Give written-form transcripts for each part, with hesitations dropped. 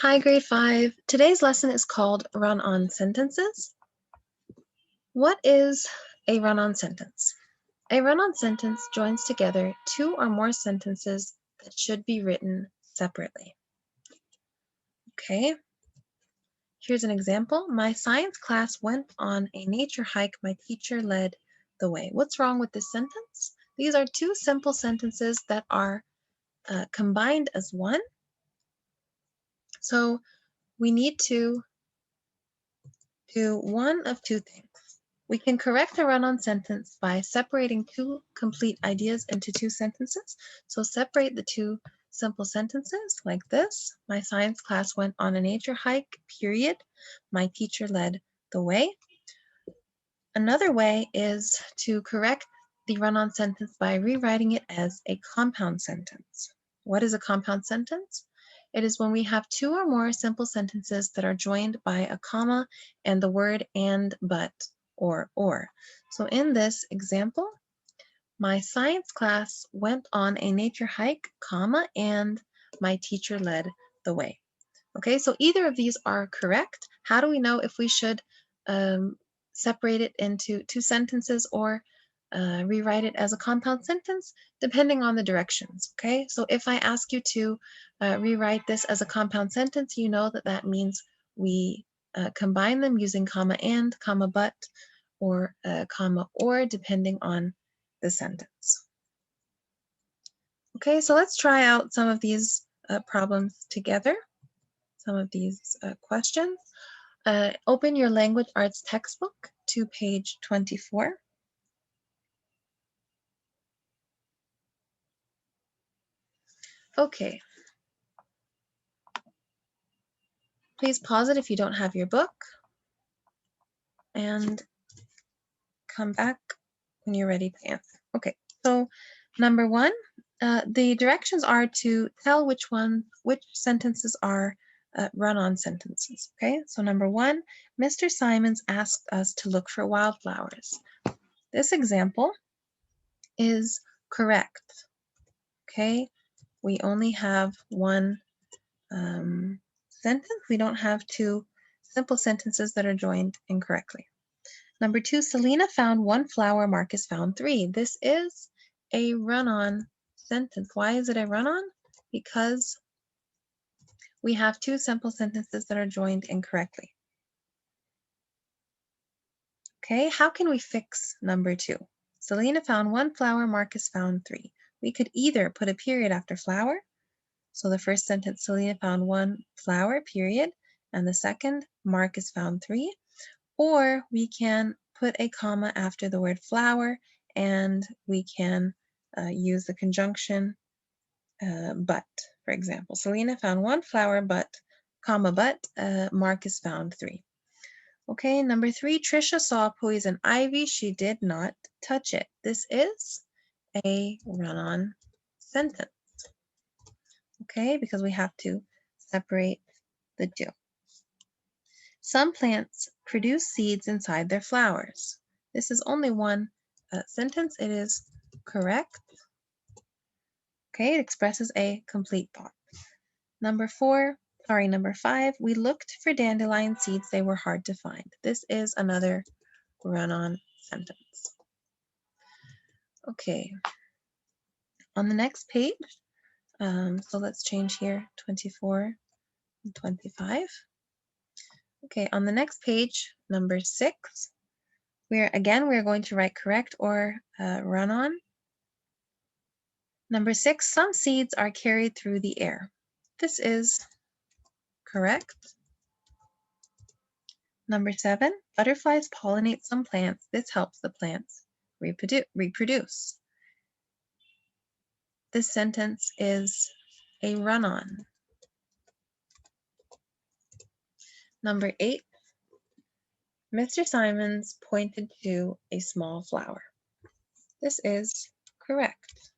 Hi, grade 5. Today's lesson is called Run-On Sentences. What is a run-on sentence? A run-on sentence joins together two or more sentences that should be written separately. Okay, here's an example. My science class went on a nature hike. My teacher led the way. What's wrong with this sentence? These are two simple sentences that are combined as one. So we need to do one of two things. We can correct a run-on sentence by separating two complete ideas into two sentences. So separate the two simple sentences like this. My science class went on a nature hike, period. My teacher led the way. Another way is to correct the run-on sentence by rewriting it as a compound sentence. What is a compound sentence? It is when we have two or more simple sentences that are joined by a comma and the word and, but, or. So in this example, my science class went on a nature hike, comma, and my teacher led the way. Okay, so either of these are correct. How do we know if we should separate it into two sentences or rewrite it as a compound sentence? Depending on the directions, okay? So if I ask you to rewrite this as a compound sentence, you know that that means we combine them using comma and, comma but, or comma or, depending on the sentence. Okay, so let's try out some of these problems together. Some of these questions. Open your language arts textbook to page 24. Okay. Please pause it if you don't have your book and come back when you're ready to answer. Okay, so number one, the directions are to tell which sentences are run-on sentences. Okay, so number one, Mr. Simons asked us to look for wildflowers. This example is correct. Okay, we only have one sentence. We don't have two simple sentences that are joined incorrectly. Number two, Selena found one flower, Marcus found three. This is a run-on sentence. Why is it a run-on? Because we have two simple sentences that are joined incorrectly. Okay, how can we fix number two? Selena found one flower, Marcus found three. We could either put a period after flower. So the first sentence, Selena found one flower, period. And the second, Marcus found three. Or we can put a comma after the word flower, and we can use the conjunction but, for example. Selena found one flower, but, comma, but, Marcus found three. Okay, number three, Trisha saw poison ivy. She did not touch it. This is a run-on sentence. Okay, because we have to separate the two. Some plants produce seeds inside their flowers. This is only one sentence. It is correct. Okay, it expresses a complete thought. Number five, we looked for dandelion seeds. They were hard to find. This is another run-on sentence. Okay, on the next page, so let's change here, 24 and 25. Okay, on the next page, number 6, we're going to write correct or run on. Number 6, some seeds are carried through the air. This is correct. Number 7, butterflies pollinate some plants. This helps the plants reproduce. This sentence is a run-on. Number 8, Mr. Simons pointed to a small flower. This is correct.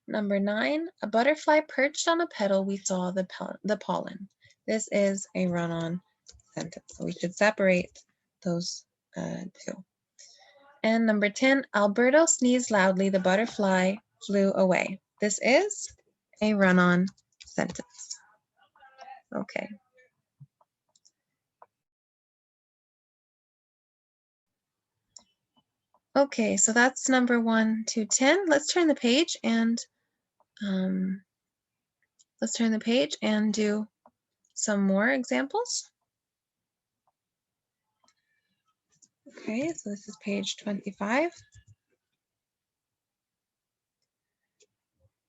Number 9, a butterfly perched on a petal. We saw the pollen. This is a run-on sentence. So we should separate those two. And number 10, Alberto sneezed loudly. The butterfly flew away. This is a run-on sentence. Okay. Okay, so that's number 1 to 10. Let's turn the page and do some more examples. Okay, so this is page 25.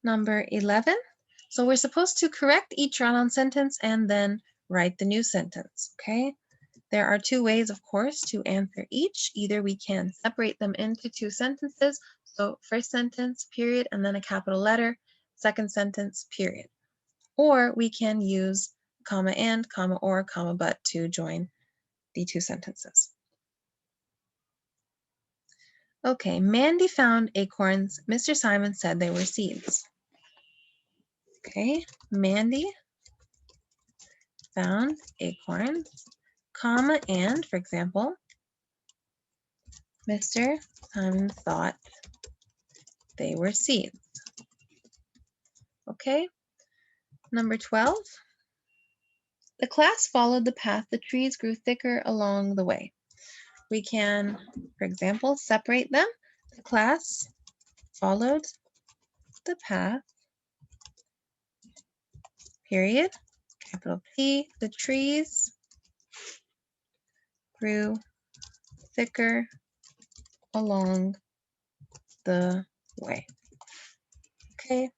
Number 11. So we're supposed to correct each run-on sentence and then write the new sentence, okay? There are 2 ways, of course, to answer each. Either we can separate them into 2 sentences, so first sentence, period, and then a capital letter, second sentence, period. Or we can use comma and, comma or, comma but to join the 2 sentences. Okay, Mandy found acorns. Mr. Simon said they were seeds. Okay, Mandy found acorns, comma and, for example, Mr. Simon thought they were seeds. Okay, number 12. The class followed the path. The trees grew thicker along the way. We can, for example, separate them. The class followed the path, period, capital P. The trees grew thicker along the way. Okay.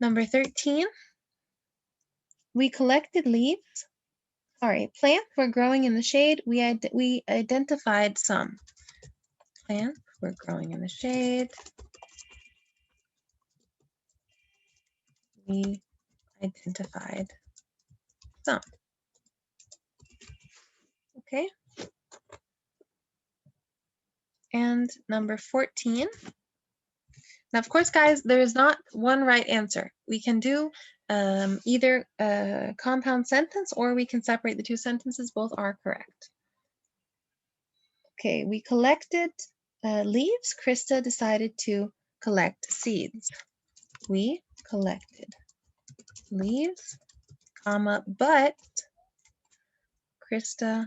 Number 13. We collected leaves. Plants were growing in the shade. We identified some. Plants were growing in the shade. We identified some. Okay. And number 14. Now, of course, guys, there is not one right answer. We can do either a compound sentence or we can separate the 2 sentences. Both are correct. Okay, we collected leaves. Krista decided to collect seeds. We collected leaves, comma, but Krista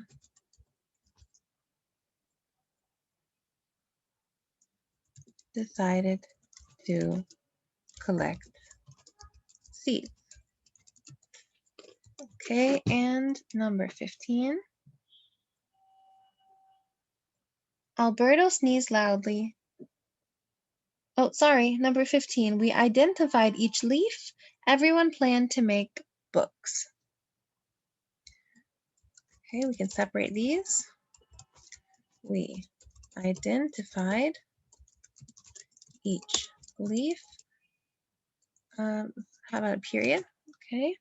decided to collect seeds. Okay, and number 15. Alberto sneezed loudly. Oh, sorry, number 15. We identified each leaf. Everyone planned to make books. Okay, we can separate these. We identified each leaf. How about a period? Okay.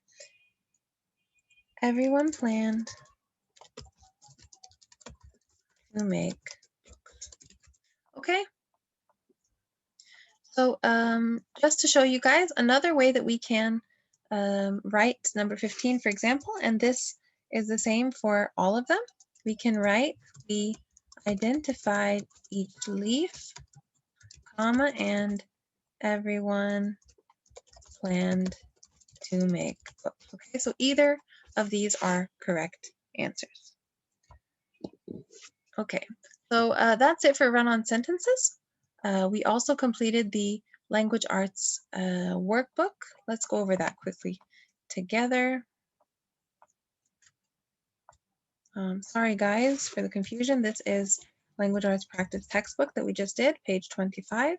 Everyone planned to make books. Okay. So just to show you guys another way that we can write number 15, for example, and this is the same for all of them. We can write, we identified each leaf, comma, and everyone planned to make books. Okay, so either of these are correct answers. Okay, so that's it for run-on sentences. We also completed the language arts workbook. Let's go over that quickly together. Sorry guys for the confusion. This is language arts practice textbook that we just did, page 25.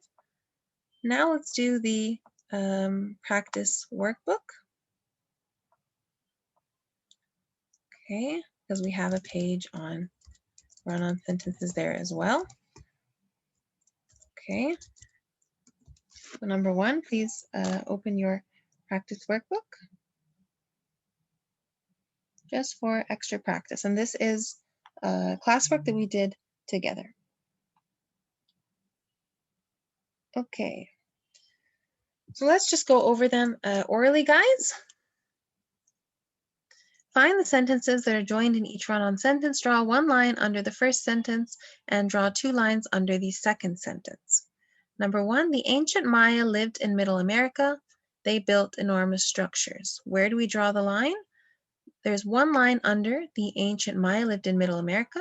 Now let's do the practice workbook. Okay, because we have a page on run-on sentences there as well. Okay, so number 1, please open your practice workbook just for extra practice. And this is classwork that we did together. Okay, so let's just go over them orally, guys. Find the sentences that are joined in each run-on sentence. Draw 1 line under the first sentence and draw 2 lines under the second sentence. Number 1, the ancient Maya lived in Middle America. they built enormous structures. Where do we draw the line? There's one line under, the ancient Maya lived in Middle America,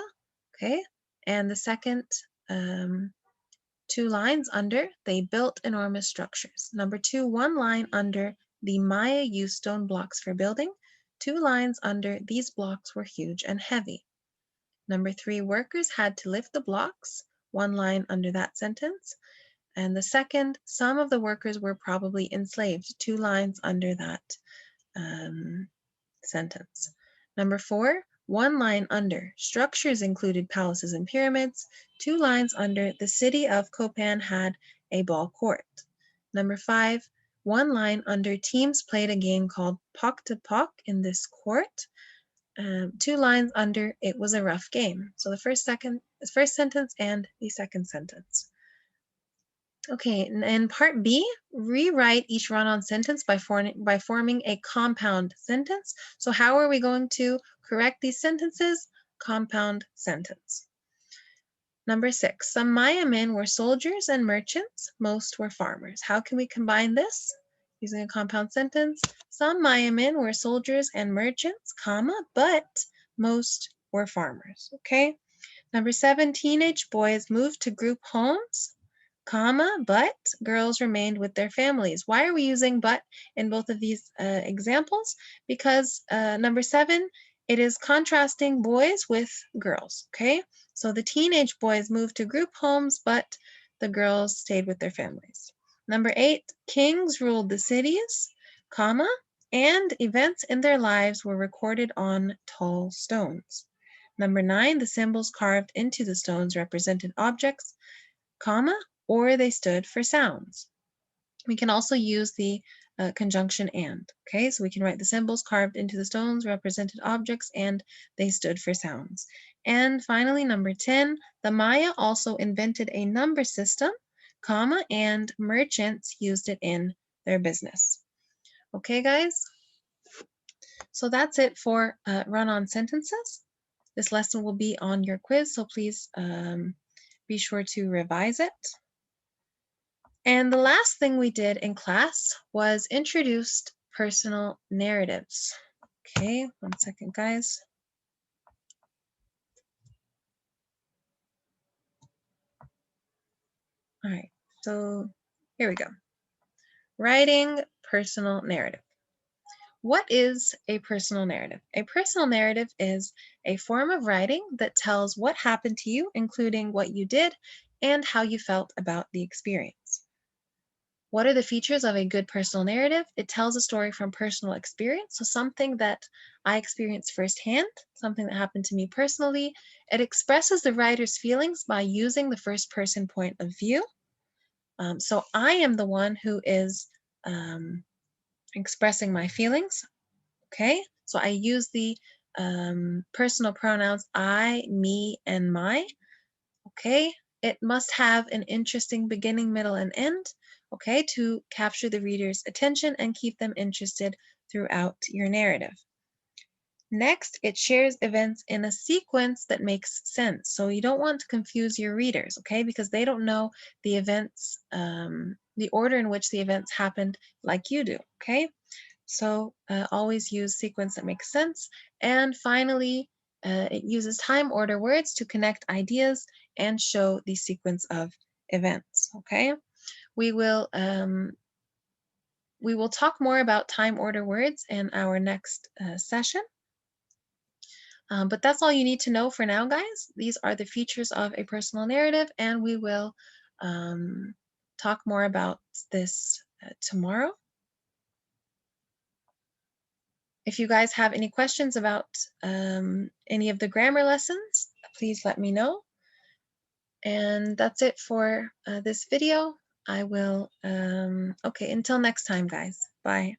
okay? And the second, two lines under, they built enormous structures. Number two, one line under, the Maya used stone blocks for building. Two lines under, these blocks were huge and heavy. Number three, workers had to lift the blocks. One line under that sentence. And the second, some of the workers were probably enslaved. Two lines under that sentence. Number four, one line under, structures included palaces and pyramids. Two lines under, the city of Copan had a ball court. Number five, one line under, teams played a game called Poc to Poc in this court. Two lines under, it was a rough game. So the first sentence and the second sentence. Okay, in part B, rewrite each run-on sentence by forming a compound sentence. So how are we going to correct these sentences? Compound sentence. Number 6, some Maya men were soldiers and merchants, most were farmers. How can we combine this? Using a compound sentence. Some Maya men were soldiers and merchants, comma, but most were farmers, okay? Number 7, teenage boys moved to group homes, comma, but girls remained with their families. Why are we using but in both of these examples? Because number 7, it is contrasting boys with girls, okay? So the teenage boys moved to group homes, but the girls stayed with their families. Number 8, kings ruled the cities, comma, and events in their lives were recorded on tall stones. Number 9, the symbols carved into the stones represented objects, comma, or they stood for sounds. We can also use the conjunction and, okay? So we can write the symbols carved into the stones represented objects and they stood for sounds. And finally, number 10, the Maya also invented a number system, comma, and merchants used it in their business. Okay, guys? So that's it for run-on sentences. This lesson will be on your quiz, so please be sure to revise it. And the last thing we did in class was introduced personal narratives. Okay, one second, guys. All right, so here we go. Writing personal narrative. What is a personal narrative? A personal narrative is a form of writing that tells what happened to you, including what you did and how you felt about the experience. What are the features of a good personal narrative? It tells a story from personal experience, so something that I experienced firsthand, something that happened to me personally. It expresses the writer's feelings by using the first person point of view. So I am the one who is expressing my feelings, okay? So I use the personal pronouns I, me, and my, okay? It must have an interesting beginning, middle, and end, okay, to capture the reader's attention and keep them interested throughout your narrative. Next, it shares events in a sequence that makes sense. So you don't want to confuse your readers, okay, because they don't know the events, the order in which the events happened like you do, okay? So always use sequence that makes sense. And finally, it uses time order words to connect ideas and show the sequence of events, okay? We will talk more about time order words in our next session. But that's all you need to know for now, guys. These are the features of a personal narrative, and we will talk more about this tomorrow. If you guys have any questions about any of the grammar lessons, please let me know. And that's it for this video. I will, okay, until next time, guys. Bye.